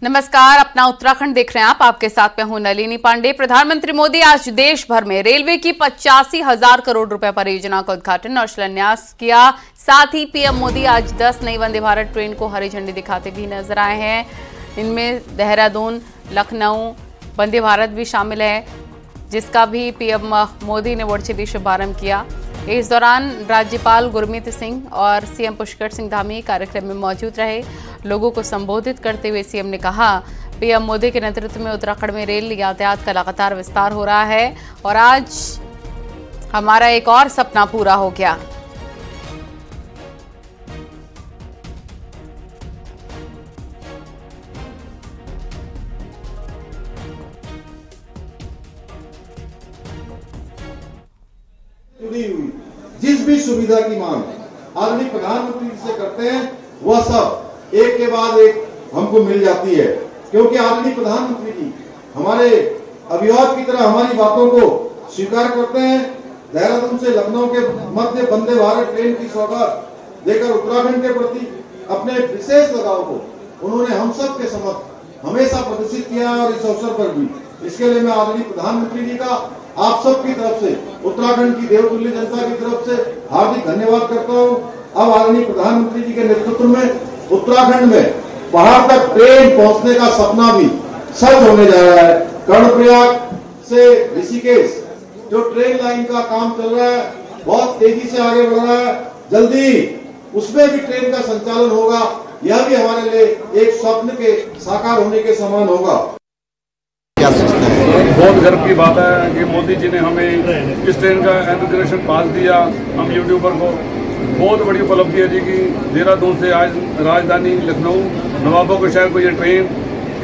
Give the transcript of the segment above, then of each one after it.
नमस्कार, अपना उत्तराखंड देख रहे हैं आप। आपके साथ मैं हूं नलिनी पांडे। प्रधानमंत्री मोदी आज देश भर में रेलवे की 85,000 करोड़ रुपए परियोजना का उद्घाटन और शिलान्यास किया। साथ ही पीएम मोदी आज 10 नई वंदे भारत ट्रेन को हरी झंडी दिखाते भी नजर आए हैं। इनमें देहरादून लखनऊ वंदे भारत भी शामिल है, जिसका भी पीएम मोदी ने वर्चुअली शुभारंभ किया। इस दौरान राज्यपाल गुरमीत सिंह और सीएम पुष्कर सिंह धामी कार्यक्रम में मौजूद रहे। लोगों को संबोधित करते हुए सीएम ने कहा, पीएम मोदी के नेतृत्व में उत्तराखंड में रेल यातायात का लगातार विस्तार हो रहा है और आज हमारा एक और सपना पूरा हो गया। जिस भी सुविधा की मांग आदरणीय प्रधानमंत्री से करते हैं, वह सब एक के बाद एक हमको मिल जाती है, क्योंकि आदरणीय प्रधानमंत्री जी हमारे अभिभावक की तरह हमारी बातों को स्वीकार करते हैं। देहरादून से लखनऊ के मध्य वंदे भारत ट्रेन की सौगात देकर उत्तराखंड के प्रति अपने विशेष लगाव को उन्होंने हम सब के समक्ष हमेशा प्रदर्शित किया और इस अवसर पर भी इसके लिए मैं आदरणीय प्रधानमंत्री जी का आप सबकी तरफ से, उत्तराखंड की देवतुल्य जनता की तरफ से हार्दिक धन्यवाद करता हूं। अब आदरणीय प्रधानमंत्री जी के नेतृत्व में उत्तराखंड में पहाड़ तक ट्रेन पहुंचने का सपना भी सच होने जा रहा है। कर्णप्रयाग से ऋषिकेश जो ट्रेन लाइन का काम चल रहा है, बहुत तेजी से आगे बढ़ रहा है। जल्दी उसमें भी ट्रेन का संचालन होगा। यह भी हमारे लिए एक स्वप्न के साकार होने के समान होगा। बहुत गर्व की बात है कि मोदी जी ने हमें इस ट्रेन का इनॉग्रेशन पास दिया। हम यूट्यूबर को बहुत बड़ी उपलब्धि है जी कि देहरादून से आज राजधानी लखनऊ नवाबों के शहर को ये ट्रेन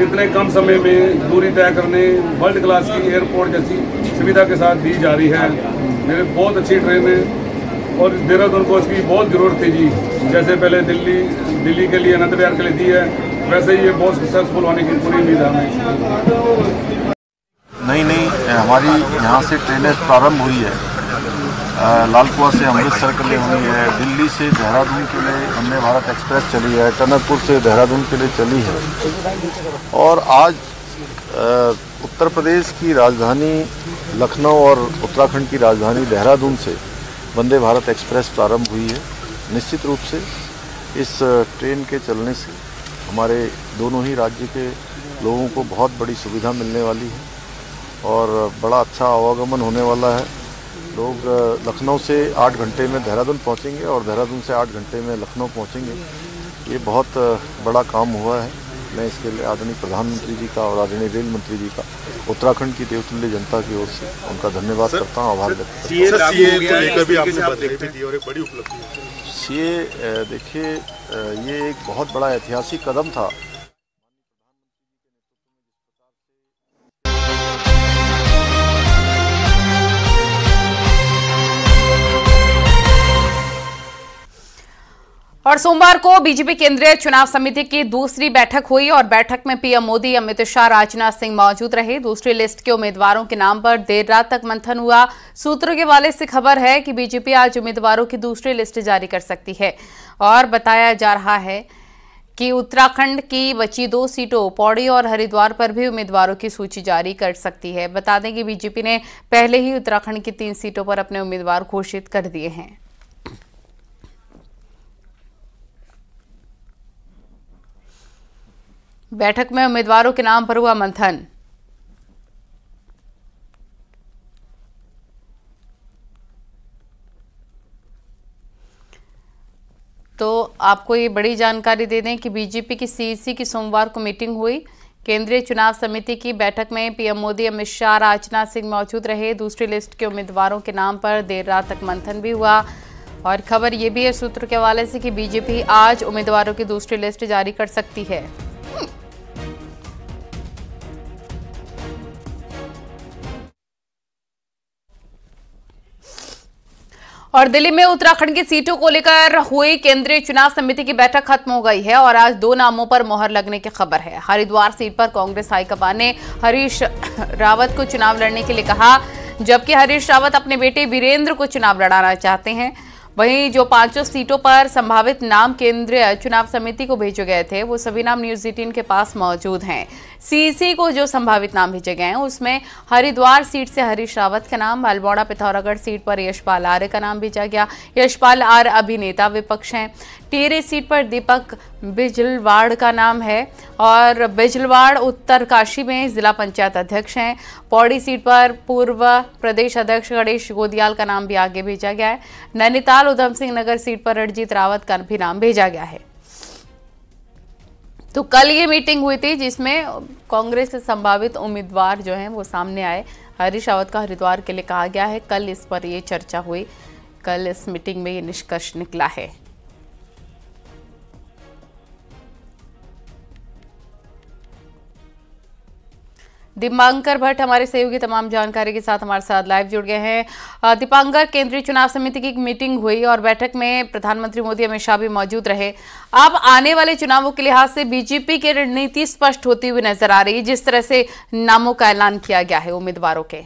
इतने कम समय में दूरी तय करने वर्ल्ड क्लास की एयरपोर्ट जैसी सुविधा के साथ दी जा रही है। मेरे बहुत अच्छी ट्रेन है और देहरादून को इसकी बहुत ज़रूरत थी जी। जैसे पहले दिल्ली के लिए अनंत विहार के लिए दी है, वैसे ही ये बहुत सक्सेसफुल होने की पूरी उम्मीद है हमें। नई हमारी यहाँ से ट्रेनें प्रारंभ हुई है। लाल कुआं से अमृतसर के लिए हुई है, दिल्ली से देहरादून के लिए वंदे भारत एक्सप्रेस चली है, टनकपुर से देहरादून के लिए चली है। और आज उत्तर प्रदेश की राजधानी लखनऊ और उत्तराखंड की राजधानी देहरादून से वंदे भारत एक्सप्रेस प्रारंभ हुई है। निश्चित रूप से इस ट्रेन के चलने से हमारे दोनों ही राज्य के लोगों को बहुत बड़ी सुविधा मिलने वाली है और बड़ा अच्छा आवागमन होने वाला है। लोग लखनऊ से 8 घंटे में देहरादून पहुंचेंगे और देहरादून से 8 घंटे में लखनऊ पहुंचेंगे। ये बहुत बड़ा काम हुआ है। मैं इसके लिए आदरणीय प्रधानमंत्री जी का और आदरणीय रेल मंत्री जी का उत्तराखंड की देवतुल्य जनता की ओर से उनका धन्यवाद करता हूँ, आभार व्यक्त करता हूँ। सीए देखिए, ये एक बहुत बड़ा ऐतिहासिक कदम था। और सोमवार को बीजेपी केंद्रीय चुनाव समिति की दूसरी बैठक हुई और बैठक में पीएम मोदी, अमित शाह, राजनाथ सिंह मौजूद रहे। दूसरी लिस्ट के उम्मीदवारों के नाम पर देर रात तक मंथन हुआ। सूत्रों के हवाले से खबर है कि बीजेपी आज उम्मीदवारों की दूसरी लिस्ट जारी कर सकती है और बताया जा रहा है कि उत्तराखंड की बची 2 सीटों पौड़ी और हरिद्वार पर भी उम्मीदवारों की सूची जारी कर सकती है। बता दें कि बीजेपी ने पहले ही उत्तराखंड की 3 सीटों पर अपने उम्मीदवार घोषित कर दिए हैं। बैठक में उम्मीदवारों के नाम पर हुआ मंथन। तो आपको ये बड़ी जानकारी दे दें कि बीजेपी की सीईसी की सोमवार को मीटिंग हुई। केंद्रीय चुनाव समिति की बैठक में पीएम मोदी, अमित शाह, राजनाथ सिंह मौजूद रहे। दूसरी लिस्ट के उम्मीदवारों के नाम पर देर रात तक मंथन भी हुआ और खबर ये भी है सूत्र के हवाले से कि बीजेपी आज उम्मीदवारों की दूसरी लिस्ट जारी कर सकती है। और दिल्ली में उत्तराखंड की सीटों को लेकर हुई केंद्रीय चुनाव समिति की बैठक खत्म हो गई है और आज 2 नामों पर मोहर लगने की खबर है। हरिद्वार सीट पर कांग्रेस हाईकमान ने हरीश रावत को चुनाव लड़ने के लिए कहा, जबकि हरीश रावत अपने बेटे वीरेंद्र को चुनाव लड़ाना चाहते हैं। वहीं जो 5 सीटों पर संभावित नाम केंद्रीय चुनाव समिति को भेजे गए थे वो सभी नाम न्यूज़ 18 के पास मौजूद हैं। सीईसी को जो संभावित नाम भेजे गए हैं उसमें हरिद्वार सीट से हरीश रावत का नाम, अल्मोड़ा पिथौरागढ़ सीट पर यशपाल आर्य का नाम भेजा गया। यशपाल आर्य अभिनेता विपक्ष हैं। टिहरी सीट पर दीपक बिजलवाड़ का नाम है और बिजलवाड़ उत्तरकाशी में जिला पंचायत अध्यक्ष हैं। पौड़ी सीट पर पूर्व प्रदेश अध्यक्ष गणेश गोदियाल का नाम भी आगे भेजा गया है। नैनीताल उधम सिंह नगर सीट पर रणजीत रावत का भी नाम भेजा गया है। तो कल ये मीटिंग हुई थी जिसमें कांग्रेस के संभावित उम्मीदवार जो हैं वो सामने आए। हरीश रावत का हरिद्वार के लिए कहा गया है। कल इस पर ये चर्चा हुई, कल इस मीटिंग में ये निष्कर्ष निकला है। दीपांकर भट्ट हमारे सहयोगी तमाम जानकारी के साथ हमारे साथ लाइव जुड़ गए हैं। दीपांकर, केंद्रीय चुनाव समिति की एक मीटिंग हुई और बैठक में प्रधानमंत्री मोदी अमित शाह भी मौजूद रहे। अब आने वाले चुनावों के लिहाज से बीजेपी की रणनीति स्पष्ट होती हुई नजर आ रही है, जिस तरह से नामों का ऐलान किया गया है उम्मीदवारों के।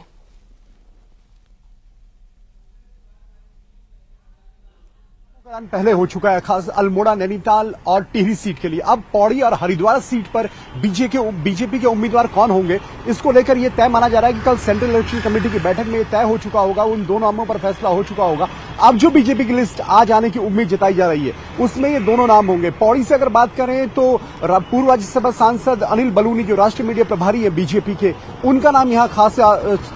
पहले हो चुका है, खास अल्मोड़ा, नैनीताल और टिहरी सीट के लिए। अब पौड़ी और हरिद्वार सीट पर बीजेपी के उम्मीदवार कौन होंगे, इसको लेकर यह तय माना जा रहा है कि कल सेंट्रल इलेक्शन कमेटी की बैठक में यह तय हो चुका होगा, उन दोनों नामों पर फैसला हो चुका होगा। अब जो बीजेपी की लिस्ट आ जाने की उम्मीद जताई जा रही है उसमें ये दोनों नाम होंगे। पौड़ी से अगर बात करें तो पूर्व राज्यसभा सांसद अनिल बलूनी जो राष्ट्रीय मीडिया प्रभारी है बीजेपी के, उनका नाम यहाँ खास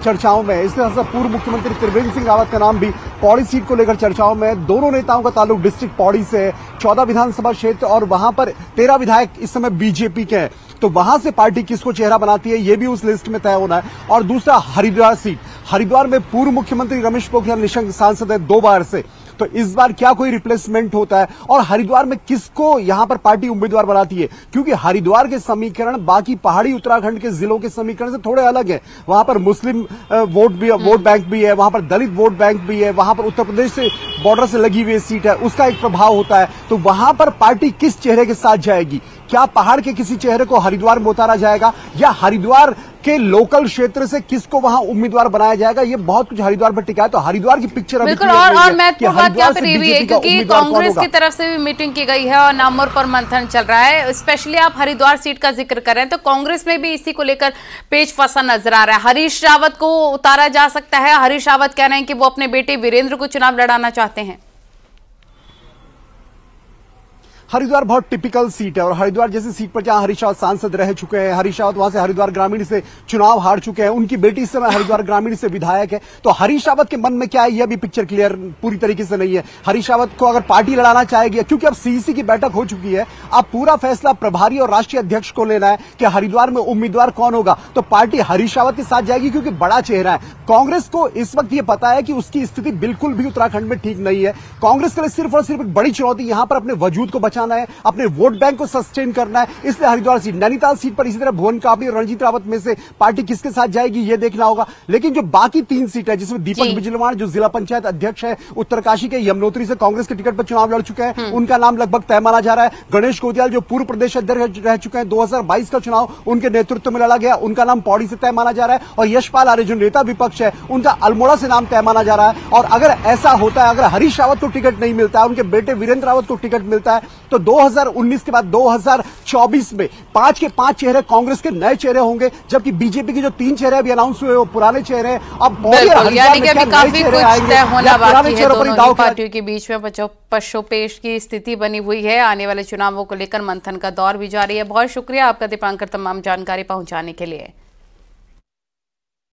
चर्चाओं में है। इसके साथ पूर्व मुख्यमंत्री त्रिवेंद्र सिंह रावत का नाम भी पौड़ी सीट को लेकर चर्चाओं में है। दोनों नेताओं का ताल्लुक डिस्ट्रिक्ट पौड़ी से है। 14 विधानसभा क्षेत्र और वहां पर 13 विधायक इस समय बीजेपी के हैं, तो वहां से पार्टी किसको चेहरा बनाती है ये भी उस लिस्ट में तय होना है। और दूसरा हरिद्वार सीट, हरिद्वार में पूर्व मुख्यमंत्री रमेश पोखरियाल निशंक सांसद है 2 बार से, तो इस बार क्या कोई रिप्लेसमेंट होता है और हरिद्वार में किसको यहां पर पार्टी उम्मीदवार बनाती है, क्योंकि हरिद्वार के समीकरण बाकी पहाड़ी उत्तराखंड के जिलों के समीकरण से थोड़े अलग है। वहां पर मुस्लिम वोट बैंक भी है, वहां पर दलित वोट बैंक भी है, वहां पर उत्तर प्रदेश से बॉर्डर से लगी हुई सीट है, उसका एक प्रभाव होता है। तो वहां पर पार्टी किस चेहरे के साथ जाएगी, क्या पहाड़ के किसी चेहरे को हरिद्वार में उतारा जाएगा या हरिद्वार के लोकल क्षेत्र से किसको वहां उम्मीदवार बनाया जाएगा, ये बहुत कुछ हरिद्वार पर टिका है। तो हरिद्वार की पिक्चर बिल्कुल और महत्वपूर्ण बात यहाँ पर ये भी है क्योंकि कांग्रेस की तरफ से भी मीटिंग की गई है और नामों पर मंथन चल रहा है। स्पेशली आप हरिद्वार सीट का जिक्र कर रहे हैं तो कांग्रेस में भी इसी को लेकर पेच फंसा नजर आ रहा है। हरीश रावत को उतारा जा सकता है। हरीश रावत कह रहे हैं कि वो अपने बेटे वीरेंद्र को चुनाव लड़ाना चाहते हैं। हरिद्वार बहुत टिपिकल सीट है और हरिद्वार जैसी सीट पर जहां हरीश रावत सांसद रह चुके हैं, हरीश रावत वहां से हरिद्वार ग्रामीण से चुनाव हार चुके हैं, उनकी बेटी इस समय हरिद्वार ग्रामीण से विधायक है, तो हरीश रावत के मन में क्या है यह भी पिक्चर क्लियर पूरी तरीके से नहीं है। हरीश रावत को अगर पार्टी लड़ाना चाहेगी, क्योंकि अब सीईसी की बैठक हो चुकी है, अब पूरा फैसला प्रभारी और राष्ट्रीय अध्यक्ष को लेना है कि हरिद्वार में उम्मीदवार कौन होगा, तो पार्टी हरीश रावत के साथ जाएगी क्योंकि बड़ा चेहरा है। कांग्रेस को इस वक्त यह पता है कि उसकी स्थिति बिल्कुल भी उत्तराखंड में ठीक नहीं है। कांग्रेस के लिए सिर्फ और सिर्फ एक बड़ी चुनौती यहां पर अपने वजूद को बचाना है, अपने वोट बैंक को सस्टेन करना है, इसलिए हरिद्वार सीट। नैनीताल सीट पर इसी तरह भुवन कापड़ी और रणजीत रावत में से पार्टी किसके साथ जाएगी ये देखना होगा। लेकिन जो बाकी 3 सीट है जिसमें दीपक बिजलवाड़ जो जिला पंचायत अध्यक्ष है उत्तरकाशी के, यमुनोत्री से कांग्रेस के टिकट पर चुनाव लड़ चुके हैं, उनका नाम लगभग तय माना जा रहा है। गणेश गोदियाल जो पूर्व प्रदेश अध्यक्ष रह चुके हैं, 2022 का चुनाव उनके नेतृत्व में लड़ा गया, उनका नाम पौड़ी से तय माना जा रहा है। और यशपाल आर्य जो नेता विपक्ष है उनका अल्मोड़ा से नाम तय माना जा रहा है। और अगर ऐसा होता है, अगर हरीश रावत को टिकट नहीं मिलता है, उनके बेटे वीरेंद्र रावत को टिकट मिलता है, तो 2019 के बाद 2024 में 5 के 5 चेहरे कांग्रेस के नए चेहरे होंगे, जबकि बीजेपी के जो 3 चेहरे अभी अनाउंस हुए वो पुराने चेहरे हैं। अब यानी कि अभी काफी कुछ तय होना बाकी है। दोनों पार्टियों के बीच में पशोपेश की स्थिति बनी हुई है। आने वाले चुनावों को लेकर मंथन का दौर भी जारी है। बहुत शुक्रिया आपका दीपांकर तमाम जानकारी पहुंचाने के लिए।